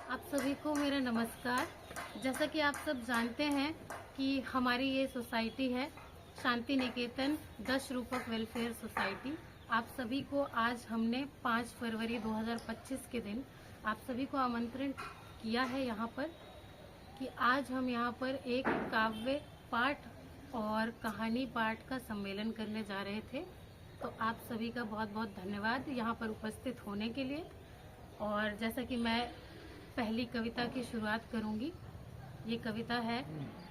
आप सभी को मेरा नमस्कार। जैसा कि आप सब जानते हैं कि हमारी ये सोसाइटी है शांति निकेतन 10 रूपक वेलफेयर सोसाइटी। आप सभी को आज हमने 5 फरवरी 2025 के दिन आप सभी को आमंत्रण किया है यहाँ पर कि आज हम यहाँ पर एक काव्य पाठ और कहानी पाठ का सम्मेलन करने जा रहे थे। तो आप सभी का बहुत बहुत धन्यवाद यहाँ पर उपस्थित होने के लिए। और जैसा कि मैं पहली कविता की शुरुआत करूंगी। ये कविता है,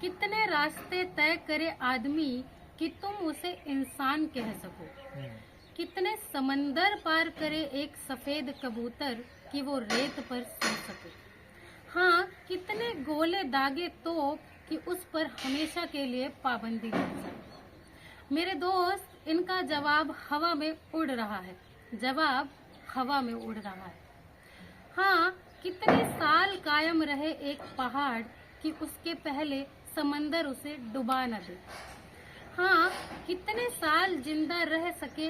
कितने रास्ते तय करे आदमी कि तुम उसे इंसान कह सको, कितने समंदर पार करे एक सफेद कबूतर कि वो रेत पर सो सके। हाँ, कितने गोले दागे तो कि उस पर हमेशा के लिए पाबंदी लग जाए। मेरे दोस्त, इनका जवाब हवा में उड़ रहा है, जवाब हवा में उड़ रहा है। हाँ, कितने साल कायम रहे एक पहाड़ कि उसके पहले समंदर उसे डुबा न दे। हाँ, कितने साल जिंदा रह सके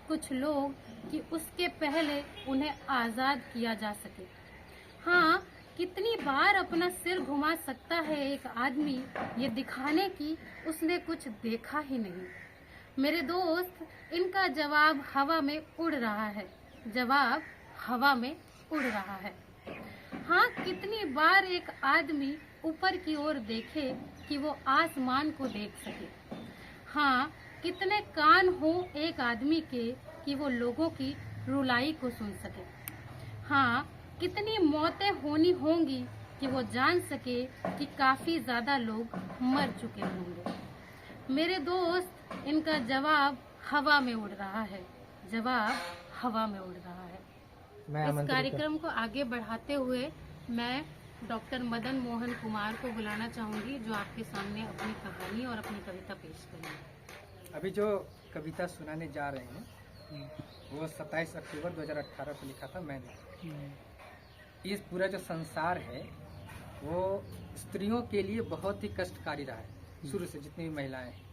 कुछ लोग कि उसके पहले उन्हें आजाद किया जा सके। हाँ, कितनी बार अपना सिर घुमा सकता है एक आदमी ये दिखाने की उसने कुछ देखा ही नहीं। मेरे दोस्त, इनका जवाब हवा में उड़ रहा है, जवाब हवा में उड़ रहा है। हाँ, कितनी बार एक आदमी ऊपर की ओर देखे कि वो आसमान को देख सके। हाँ, कितने कान हो एक आदमी के कि वो लोगों की रुलाई को सुन सके। हाँ, कितनी मौतें होनी होंगी कि वो जान सके कि काफी ज्यादा लोग मर चुके होंगे। मेरे दोस्त, इनका जवाब हवा में उड़ रहा है, जवाब हवा में उड़ रहा है। इस कार्यक्रम को आगे बढ़ाते हुए मैं डॉक्टर मदन मोहन कुमार को बुलाना चाहूंगी, जो आपके सामने अपनी कहानी और अपनी कविता पेश करेंगे। अभी जो कविता सुनाने जा रहे हैं वो 27 अक्टूबर 2018 को लिखा था मैंने। इस पूरा जो संसार है वो स्त्रियों के लिए बहुत ही कष्टकारी रहा है शुरू से, जितनी भी महिलाएं हैं।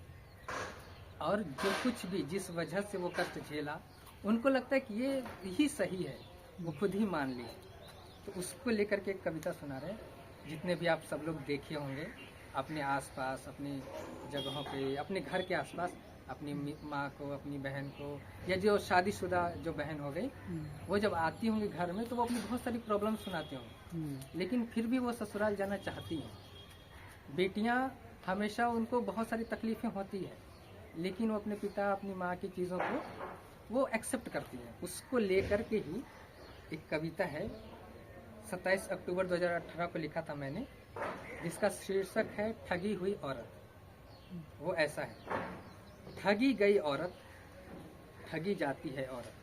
और जो कुछ भी जिस वजह से वो कष्ट झेला, उनको लगता है कि ये ही सही है, वो खुद ही मान ली। तो उसको लेकर के एक कविता सुना रहे हैं। जितने भी आप सब लोग देखे होंगे अपने आसपास, अपनी जगहों पे, अपने घर के आसपास, अपनी माँ को, अपनी बहन को, या जो शादीशुदा जो बहन हो गई, वो जब आती होंगी घर में तो वो अपनी बहुत सारी प्रॉब्लम सुनाती होंगी, लेकिन फिर भी वो ससुराल जाना चाहती हैं। बेटियाँ हमेशा उनको बहुत सारी तकलीफें होती है, लेकिन वो अपने पिता, अपनी माँ की चीज़ों को वो एक्सेप्ट करती हैं। उसको लेकर के ही एक कविता है, 27 अक्टूबर 2018 को लिखा था मैंने, जिसका शीर्षक है ठगी हुई औरत। वो ऐसा है, ठगी गई औरत, ठगी जाती है औरत,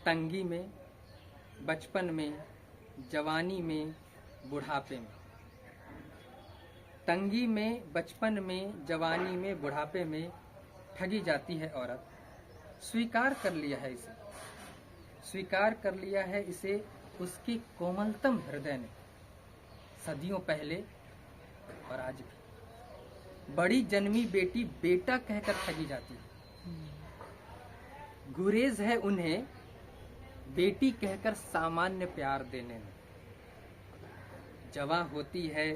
तंगी में, बचपन में, जवानी में, बुढ़ापे में। तंगी में, बचपन में, जवानी में, बुढ़ापे में ठगी जाती है औरत। स्वीकार कर लिया है इसे, स्वीकार कर लिया है इसे उसकी कोमलतम हृदय ने, सदियों पहले और आज भी। बड़ी जन्मी बेटी बेटा कहकर ठगी जाती है, गुरेज है उन्हें बेटी कहकर सामान्य प्यार देने में। जवां होती है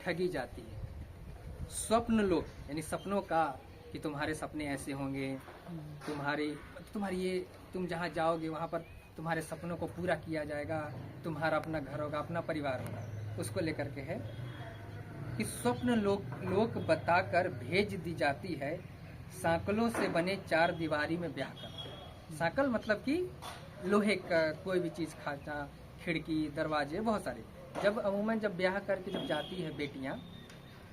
ठगी जाती है। स्वप्न लोग, यानी सपनों का, कि तुम्हारे सपने ऐसे होंगे, तुम्हारी ये, तुम जहाँ जाओगे वहाँ पर तुम्हारे सपनों को पूरा किया जाएगा, तुम्हारा अपना घर होगा, अपना परिवार होगा। उसको लेकर के है कि स्वप्न लोक बताकर भेज दी जाती है, सांकलों से बने 4 दीवारी में ब्याह कर। सांकल मतलब कि लोहे का कोई भी चीज़, खाचा, खिड़की, दरवाजे, बहुत सारे। जब अमूमन जब ब्याह करके जब जाती है बेटियां,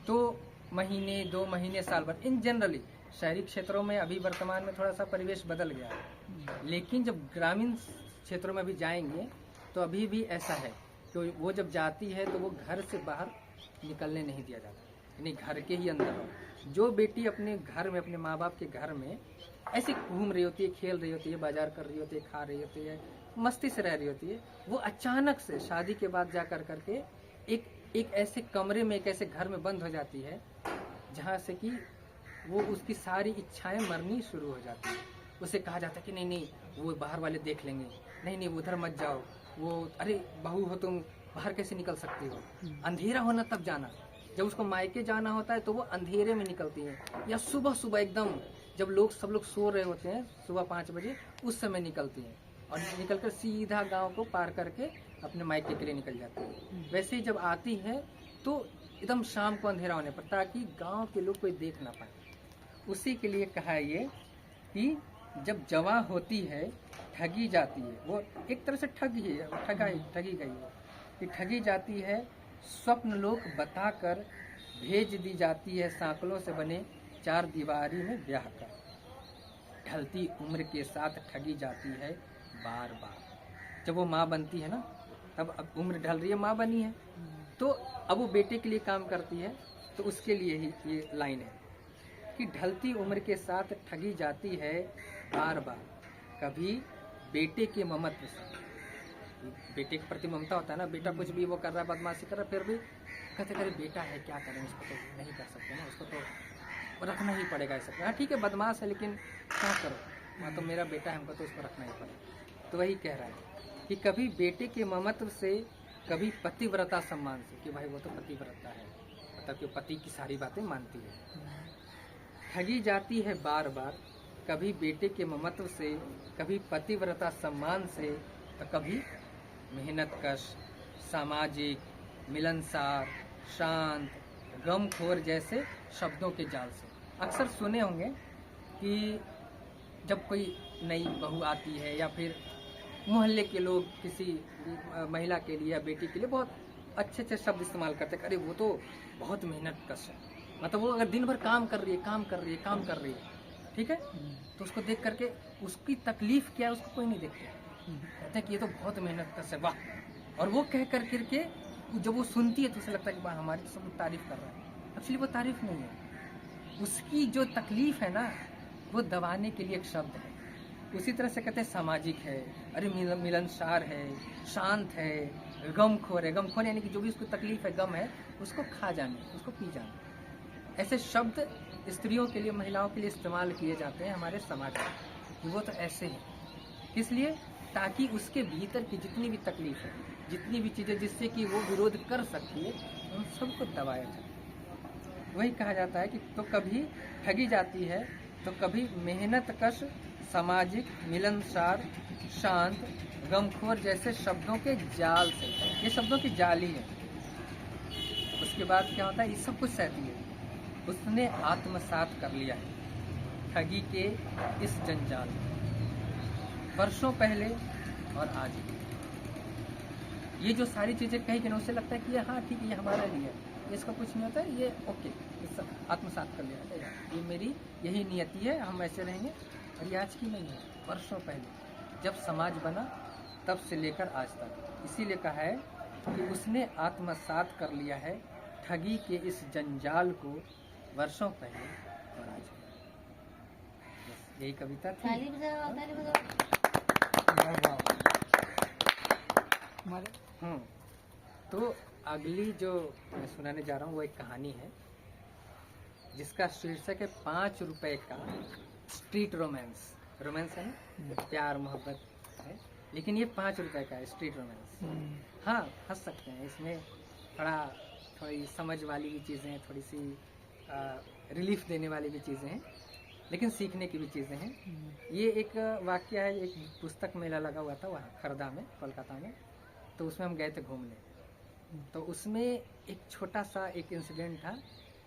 तो महीने, 2 महीने, साल भर, इन जनरली शहरी क्षेत्रों में अभी वर्तमान में थोड़ा सा परिवेश बदल गया है, लेकिन जब ग्रामीण क्षेत्रों में भी जाएंगे तो अभी भी ऐसा है कि वो जब जाती है तो वो घर से बाहर निकलने नहीं दिया जाता, यानी घर के ही अंदर हो। जो बेटी अपने घर में, अपने माँ बाप के घर में ऐसे घूम रही होती है, खेल रही होती है, बाजार कर रही होती है, खा रही होती है, मस्ती से रह रही होती है, वो अचानक से शादी के बाद जा कर करके एक ऐसे कमरे में, एक ऐसे घर में बंद हो जाती है जहाँ से कि वो उसकी सारी इच्छाएं मरनी शुरू हो जाती है। उसे कहा जाता है कि नहीं नहीं, वो बाहर वाले देख लेंगे, नहीं नहीं, वो उधर मत जाओ, वो, अरे बहू हो तुम, बाहर कैसे निकल सकती हो, अंधेरा होना तब जाना। जब उसको मायके जाना होता है तो वो अंधेरे में निकलती हैं, या सुबह सुबह एकदम जब सब लोग सो रहे होते हैं, सुबह 5 बजे उस समय निकलती हैं, और निकलकर सीधा गांव को पार करके अपने मायके के लिए निकल जाती है। वैसे ही जब आती है तो एकदम शाम को अंधेरा होने पर, ताकि गांव के लोग कोई देख ना पाए। उसी के लिए कहा ये कि जब जवां होती है ठगी जाती है, वो एक तरह से ठगी गई है कि ठगी जाती है, स्वप्न लोक बताकर भेज दी जाती है, सांकलों से बने 4 दीवारी में ब्याह कर। ढलती उम्र के साथ ठगी जाती है बार बार। जब वो माँ बनती है ना, तब अब उम्र ढल रही है, माँ बनी है, तो अब वो बेटे के लिए काम करती है, तो उसके लिए ही ये लाइन है कि ढलती उम्र के साथ ठगी जाती है बार बार। कभी बेटे के ममत्व से, बेटे के प्रति ममता होता है ना, बेटा कुछ भी वो कर रहा है, बदमाशी कर रहा है, फिर भी कहते करे बेटा है, क्या करें, उसको तो नहीं कर सकते ना, उसको तो रखना ही पड़ेगा ऐसा। हाँ ठीक है, बदमाश है, लेकिन क्या करो, वहाँ तो मेरा बेटा है, हमको तो उसको रखना ही पड़ेगा। तो वही कह रहा है कि कभी बेटे के ममत्व से, कभी पतिव्रता सम्मान से, कि भाई वो तो पतिव्रता है, मतलब कि पति की सारी बातें मानती है। ठगी जाती है बार बार, कभी बेटे के ममत्व से, कभी पतिव्रता सम्मान से, तो कभी मेहनतकश, सामाजिक, मिलनसार, शांत, गमखोर जैसे शब्दों के जाल से। अक्सर सुने होंगे कि जब कोई नई बहू आती है, या फिर मोहल्ले के लोग किसी महिला के लिए या बेटी के लिए बहुत अच्छे अच्छे शब्द इस्तेमाल करते हैं, अरे वो तो बहुत मेहनतकश है, मतलब वो अगर दिन भर काम कर रही है, ठीक है, तो उसको देख करके उसकी तकलीफ क्या है उसको कोई नहीं देखता, कहते हैं कि ये तो बहुत मेहनतकश है, वाह। और वो कह कर के जब वो सुनती है तो उसे लगता है कि वाह, हमारी सब तारीफ कर रहा है। एक्चुअली वो तारीफ नहीं है, उसकी जो तकलीफ है ना, वो दबाने के लिए एक शब्द है। उसी तरह से कहते हैं सामाजिक है, अरे मिलनसार है, शांत है, गमखोर है। गमखोर यानी कि जो भी उसको तकलीफ है, गम है, उसको खा जाने, उसको पी जाने। ऐसे शब्द स्त्रियों के लिए, महिलाओं के लिए इस्तेमाल किए जाते हैं हमारे समाज में। वो तो ऐसे ही, इसलिए ताकि उसके भीतर की जितनी भी तकलीफ है, जितनी भी चीज़ें जिससे कि वो विरोध कर सकती है, उन सबको दबाया जाए। वही कहा जाता है कि तो कभी ठगी जाती है, तो कभी मेहनतकश, सामाजिक, मिलनसार, शांत, गमखोर जैसे शब्दों के जाल से। ये शब्दों की जाली है। उसके बाद क्या होता है, ये सब कुछ सहती है। उसने आत्मसात कर लिया है ठगी के इस जंजाल में, वर्षों पहले और आज भी। ये जो सारी चीज़ें कही कि ना, उससे लगता है कि हाँ ठीक है, ये हमारा लिए है, इसका कुछ नहीं होता है, ये ओके, आत्मसात कर लिया है, ये मेरी यही नियति है, हम ऐसे रहेंगे। और ये आज की नहीं है, वर्षों पहले जब समाज बना तब से लेकर आज तक। इसीलिए कहा है कि उसने आत्मसात कर लिया है ठगी के इस जंजाल को, वर्षों पहले और आज भी। बस यही कविता थी। ताली बजाओ, ताली बजाओ। तो अगली जो मैं सुनाने जा रहा हूँ वो एक कहानी है जिसका शीर्षक है 5 रुपए का स्ट्रीट रोमांस। रोमांस है ना, प्यार मोहब्बत है, लेकिन ये 5 रुपए का है स्ट्रीट रोमांस। हाँ, हंस सकते हैं, इसमें थोड़ी समझ वाली भी चीज़ें हैं, थोड़ी सी रिलीफ देने वाली भी चीज़ें हैं, लेकिन सीखने की भी चीज़ें हैं। ये एक वाकया है, एक पुस्तक मेला लगा हुआ था वहाँ खरदा में, कोलकाता में, तो उसमें हम गए थे घूमने। तो उसमें एक छोटा सा एक इंसिडेंट था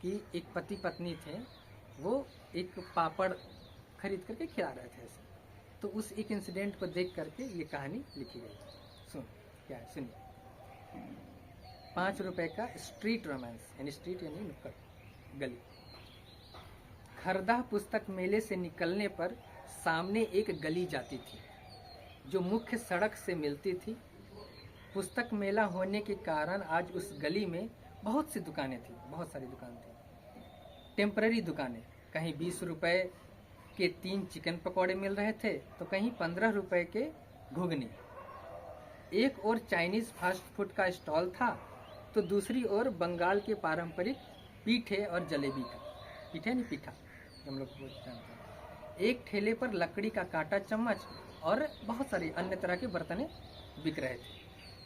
कि एक पति पत्नी थे, वो एक पापड़ खरीद करके खिला रहे थे ऐसे। तो उस एक इंसिडेंट को देख करके ये कहानी लिखी गई। क्या है, सुनिए। 5 रुपए का स्ट्रीट रोमांस, यानी स्ट्रीट यानी नुक्कड़, गली। खरदा पुस्तक मेले से निकलने पर सामने एक गली जाती थी जो मुख्य सड़क से मिलती थी। पुस्तक मेला होने के कारण आज उस गली में बहुत सी दुकानें थी, बहुत सारी दुकान थी। टेम्पररी दुकानें, कहीं 20 रुपए के 3 चिकन पकौड़े मिल रहे थे, तो कहीं 15 रुपए के घुगनी। एक और चाइनीज फास्ट फूड का स्टॉल था, तो दूसरी ओर बंगाल के पारंपरिक पीठे और जलेबी का, पीठे नहीं पीठा हम लोग बोलते हैं। एक ठेले पर लकड़ी का कांटा चम्मच और बहुत सारी अन्य तरह के बर्तनें बिक रहे थे।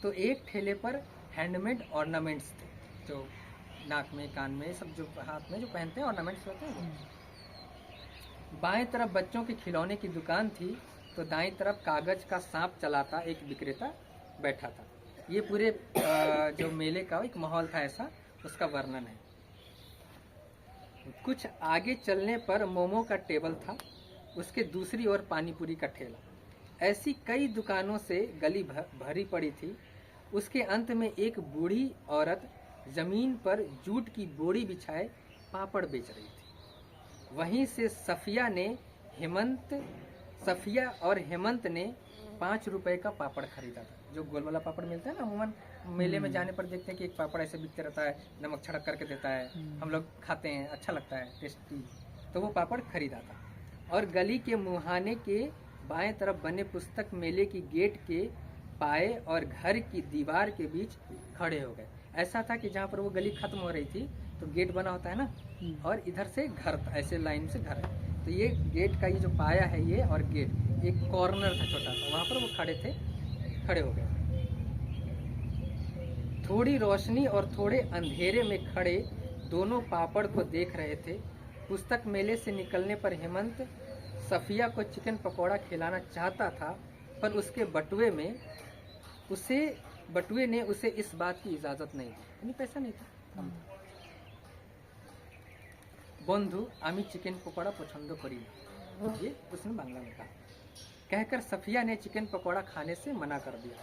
तो एक ठेले पर हैंडमेड ऑर्नामेंट्स थे, जो नाक में, कान में, सब जो हाथ में जो पहनते हैं ऑर्नामेंट्स होते हैं वो। बाएं तरफ बच्चों के खिलौने की दुकान थी, तो दाईं तरफ कागज का सांप चलाता एक विक्रेता बैठा था। ये पूरे जो मेले का एक माहौल था ऐसा, उसका वर्णन है। कुछ आगे चलने पर मोमो का टेबल था, उसके दूसरी ओर पानीपुरी का ठेला। ऐसी कई दुकानों से गली भरी पड़ी थी। उसके अंत में एक बूढ़ी औरत जमीन पर जूट की बोरी बिछाए पापड़ बेच रही थी। वहीं से सफिया और हेमंत ने 5 रुपए का पापड़ खरीदा था। जो गोल वाला पापड़ मिलता है ना, अमूमन मेले में जाने पर देखते हैं कि एक पापड़ ऐसे बिकते रहता है, नमक छिड़क करके देता है, हम लोग खाते हैं, अच्छा लगता है, टेस्टी। तो वो पापड़ खरीदा था और गली के मुहाने के बाएं तरफ बने पुस्तक मेले की गेट के पाए और घर की दीवार के बीच खड़े हो गए। ऐसा था कि जहाँ पर वो गली खत्म हो रही थी तो गेट बना होता है ना, और इधर से घर था, ऐसे लाइन से घर है। तो ये गेट का ये जो पाया है ये, और गेट एक कॉर्नर था छोटा सा, वहाँ पर वो खड़े हो गए। थोड़ी रोशनी और थोड़े अंधेरे में खड़े दोनों पापड़ को देख रहे थे। पुस्तक मेले से निकलने पर हेमंत सफिया को चिकन पकौड़ा खिलाना चाहता था, पर उसके बटुए ने उसे इस बात की इजाजत नहीं दी, यानी पैसा नहीं था। बंधु आमी चिकन पकौड़ा पसंद करी, ये उसने बांग्ला में कहा। कहकर सफिया ने चिकन पकौड़ा खाने से मना कर दिया।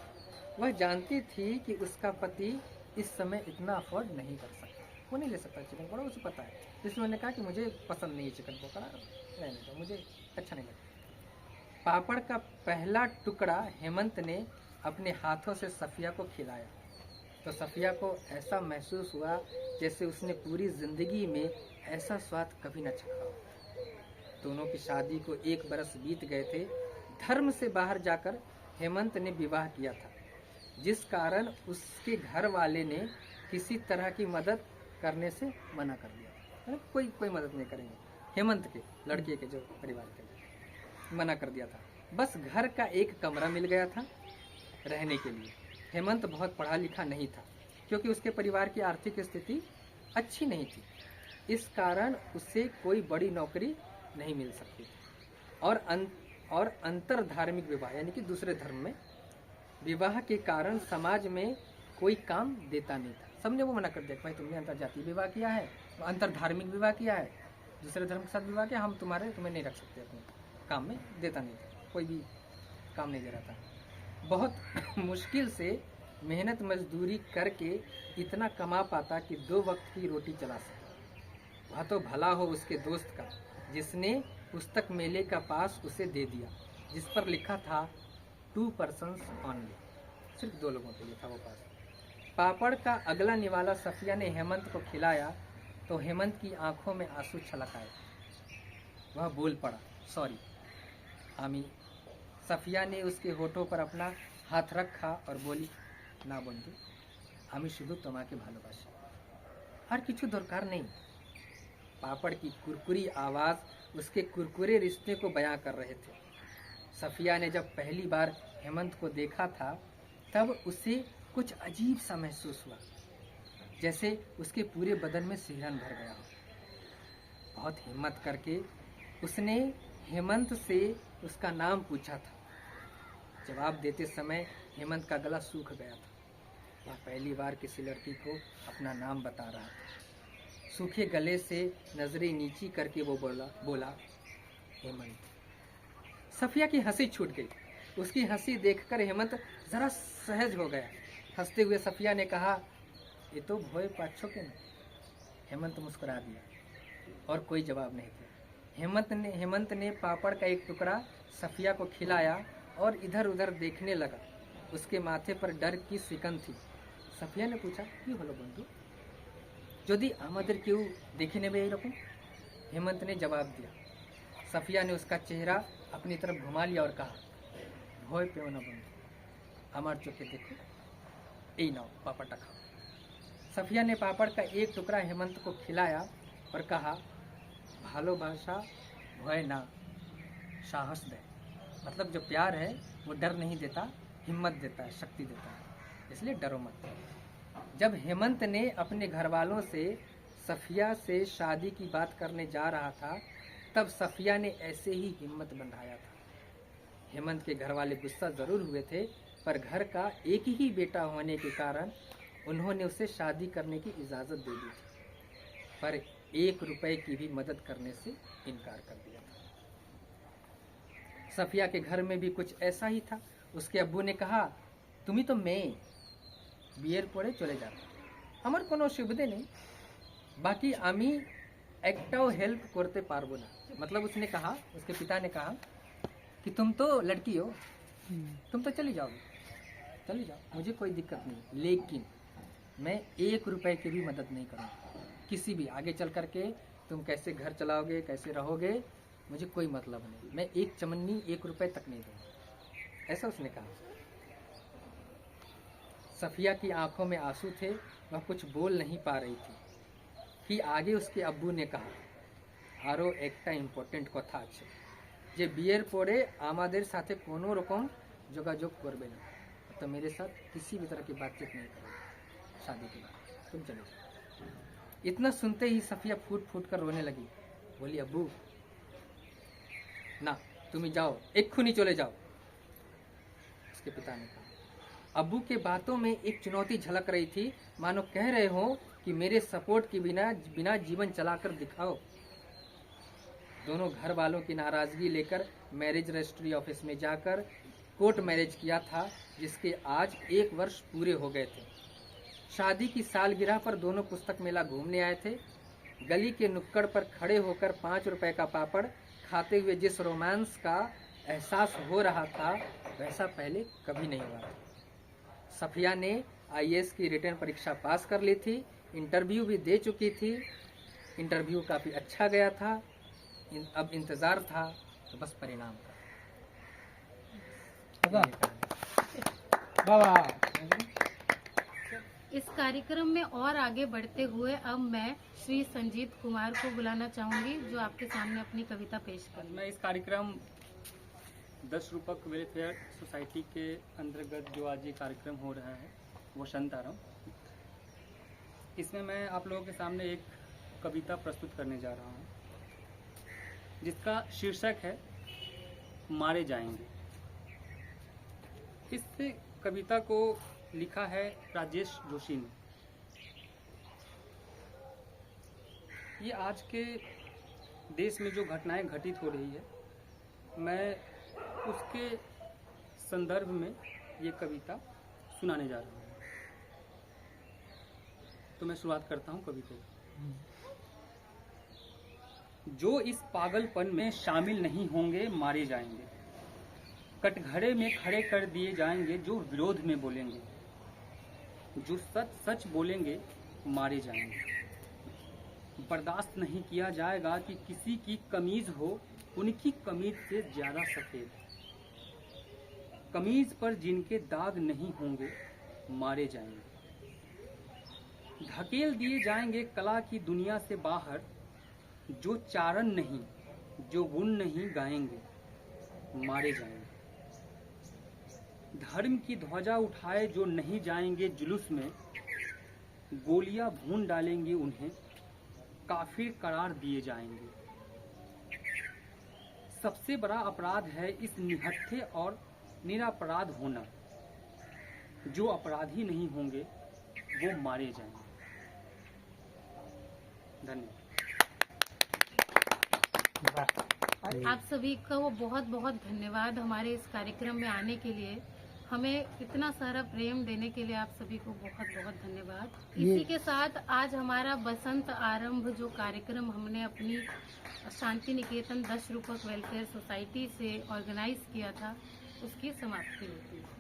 वह जानती थी कि उसका पति इस समय इतना अफोर्ड नहीं कर सकता, वो नहीं ले सकता चिकन पकौड़ा, उसे पता है। इसलिए मैंने कहा कि मुझे पसंद नहीं है चिकन पकौड़ा, रहने दो, मुझे अच्छा नहीं लगता। पापड़ का पहला टुकड़ा हेमंत ने अपने हाथों से सफिया को खिलाया तो सफिया को ऐसा महसूस हुआ जैसे उसने पूरी जिंदगी में ऐसा स्वाद कभी न चखा हो। दोनों की शादी को 1 बरस बीत गए थे। धर्म से बाहर जाकर हेमंत ने विवाह किया था, जिस कारण उसके घर वाले ने किसी तरह की मदद करने से मना कर दिया। कोई मदद नहीं करेंगे, हेमंत के लड़के के जो परिवार के मना कर दिया था। बस घर का एक कमरा मिल गया था रहने के लिए। हेमंत बहुत पढ़ा लिखा नहीं था, क्योंकि उसके परिवार की आर्थिक स्थिति अच्छी नहीं थी। इस कारण उसे कोई बड़ी नौकरी नहीं मिल सकती और अंतर धार्मिक विवाह, यानी कि दूसरे धर्म में विवाह के कारण समाज में कोई काम देता नहीं था। सबने वो मना कर दिया, भाई तुमने अंतर जातीय विवाह किया है, अंतर धार्मिक विवाह किया है, दूसरे धर्म के साथ विवाह किया, हम तुम्हें नहीं रख सकते अपने काम में, देता नहीं था, कोई भी काम नहीं दे रहा था। बहुत मुश्किल से मेहनत मजदूरी करके इतना कमा पाता कि 2 वक्त की रोटी चला सके। वह तो भला हो उसके दोस्त का, जिसने पुस्तक मेले का पास उसे दे दिया, जिस पर लिखा था 2 persons only, सिर्फ 2 लोगों के लिए था वो पास। पापड़ का अगला निवाला सफिया ने हेमंत को खिलाया तो हेमंत की आंखों में आंसू छलक आए। वह बोल पड़ा, सॉरी आमी। सफिया ने उसके होठों पर अपना हाथ रखा और बोली, ना बंधु, आमी शुद्ध तुम्हारे भालोबासी, और किछु दरकार नहीं। पापड़ की कुरकुरी आवाज़ उसके कुरकुरे रिश्ते को बयां कर रहे थे। सफिया ने जब पहली बार हेमंत को देखा था तब उसे कुछ अजीब सा महसूस हुआ, जैसे उसके पूरे बदन में सिहरन भर गया हो। बहुत हिम्मत करके उसने हेमंत से उसका नाम पूछा था। जवाब देते समय हेमंत का गला सूख गया था। वह पहली बार किसी लड़की को अपना नाम बता रहा था। सूखे गले से नजरें नीची करके वो बोला हेमंत। सफिया की हंसी छूट गई। उसकी हंसी देखकर हेमंत जरा सहज हो गया। हंसते हुए सफिया ने कहा, ये तो भोय पाछो के न। हेमंत मुस्कुरा दिया और कोई जवाब नहीं दिया। हेमंत ने पापड़ का एक टुकड़ा सफिया को खिलाया और इधर उधर देखने लगा। उसके माथे पर डर की सिकन थी। सफिया ने पूछा, क्यों हलो बंधु, यदि आमादेर क्यों देखे नेबे एरकम? हेमंत ने जवाब दिया। सफिया ने उसका चेहरा अपनी तरफ घुमा लिया और कहा, भय पेओ ना बंधु, आमार चोखे देखो, এই नाओ पापड़ खाओ। सफिया ने पापड़ का एक टुकड़ा हेमंत को खिलाया और कहा, भालोबासा भय ना, साहस दे। मतलब जो प्यार है वो डर नहीं देता, हिम्मत देता है, शक्ति देता है, इसलिए डरो मत। जब हेमंत ने अपने घर वालों से सफिया से शादी की बात करने जा रहा था, तब सफिया ने ऐसे ही हिम्मत बंधाया था। हेमंत के घर वाले गुस्सा जरूर हुए थे, पर घर का एक ही बेटा होने के कारण उन्होंने उसे शादी करने की इजाज़त दे दी थी, पर 1 रुपए की भी मदद करने से इनकार कर दिया था। सफिया के घर में भी कुछ ऐसा ही था। उसके अब्बू ने कहा, तुम्ही तो मैं বিয়ের পরে চলে যাবে, আমার কোনো অসুবিধে নেই, बाकी আমি একটাও हेल्प करते पारबो ना। मतलब उसने कहा, उसके पिता ने कहा कि तुम तो लड़की हो, तुम तो चली जाओ, मुझे कोई दिक्कत नहीं, लेकिन मैं 1 रुपए की भी मदद नहीं करूँगा। किसी भी आगे चल करके तुम कैसे घर चलाओगे, कैसे रहोगे, मुझे कोई मतलब नहीं, मैं एक चमन्नी 1 रुपए तक नहीं दूँगा, ऐसा उसने कहा। सफिया की आंखों में आंसू थे, वह कुछ बोल नहीं पा रही थी कि आगे उसके अब्बू ने कहा, आरो একটা ইম্পর্টেন্ট কথা আছে যে বিয়ের পরে আমাদের साथे कोनो रकम যোগাযোগ করবে না, तो मेरे साथ किसी भी तरह की बातचीत नहीं करोगे शादी के बाद, तुम चले जाओ। इतना सुनते ही सफिया फूट फूट कर रोने लगी, बोली अब्बू ना, तुम ही जाओ, एक्षुनी चले जाओ। उसके पिता ने कहा। अब्बू के बातों में एक चुनौती झलक रही थी, मानो कह रहे हो कि मेरे सपोर्ट के बिना जीवन चलाकर दिखाओ। दोनों घर वालों की नाराजगी लेकर मैरिज रजिस्ट्री ऑफिस में जाकर कोर्ट मैरिज किया था, जिसके आज 1 वर्ष पूरे हो गए थे। शादी की सालगिरह पर दोनों पुस्तक मेला घूमने आए थे। गली के नुक्कड़ पर खड़े होकर 5 रुपए का पापड़ खाते हुए जिस रोमांस का एहसास हो रहा था, वैसा पहले कभी नहीं हुआ था। सफिया ने आईएएस की रिटर्न परीक्षा पास कर ली थी, इंटरव्यू भी दे चुकी थी। इंटरव्यू काफ़ी अच्छा गया था, अब इंतज़ार था तो बस परिणाम का। इस कार्यक्रम में और आगे बढ़ते हुए अब मैं श्री संजीत कुमार को बुलाना चाहूंगी, जो आपके सामने अपनी कविता पेश करें। मैं इस कार्यक्रम 10 रूपक वेलफेयर सोसाइटी के अंतर्गत जो आज ये कार्यक्रम हो रहा है, वसंत आरंभ, इसमें मैं आप लोगों के सामने एक कविता प्रस्तुत करने जा रहा हूँ, जिसका शीर्षक है मारे जाएंगे। इस कविता को लिखा है राजेश जोशी ने। ये आज के देश में जो घटनाएं घटित हो रही है, मैं उसके संदर्भ में ये कविता सुनाने जा रहा हूँ। तो मैं शुरुआत करता हूँ कविता की। जो इस पागलपन में शामिल नहीं होंगे मारे जाएंगे, कटघरे में खड़े कर दिए जाएंगे जो विरोध में बोलेंगे, जो सच सच बोलेंगे मारे जाएंगे। बर्दाश्त नहीं किया जाएगा कि किसी की कमीज हो उनकी कमीज से ज्यादा सफेद, कमीज पर जिनके दाग नहीं होंगे मारे जाएंगे। धकेल दिए जाएंगे कला की दुनिया से बाहर, जो चारण नहीं जो गुण नहीं गाएंगे मारे जाएंगे। धर्म की ध्वजा उठाए जो नहीं जाएंगे जुलूस में, गोलियां भून डालेंगे उन्हें, काफिर करार दिए जाएंगे। सबसे बड़ा अपराध है इस निहत्थे और निरपराध होना, जो अपराधी नहीं होंगे वो मारे जाएंगे। धन्यवाद। आप सभी का वो बहुत बहुत धन्यवाद हमारे इस कार्यक्रम में आने के लिए, हमें इतना सारा प्रेम देने के लिए आप सभी को बहुत बहुत धन्यवाद। इसी के साथ आज हमारा बसंत आरंभ जो कार्यक्रम हमने अपनी शांति निकेतन 10 रूपक वेलफेयर सोसाइटी से ऑर्गेनाइज किया था, उसकी समाप्ति होती है।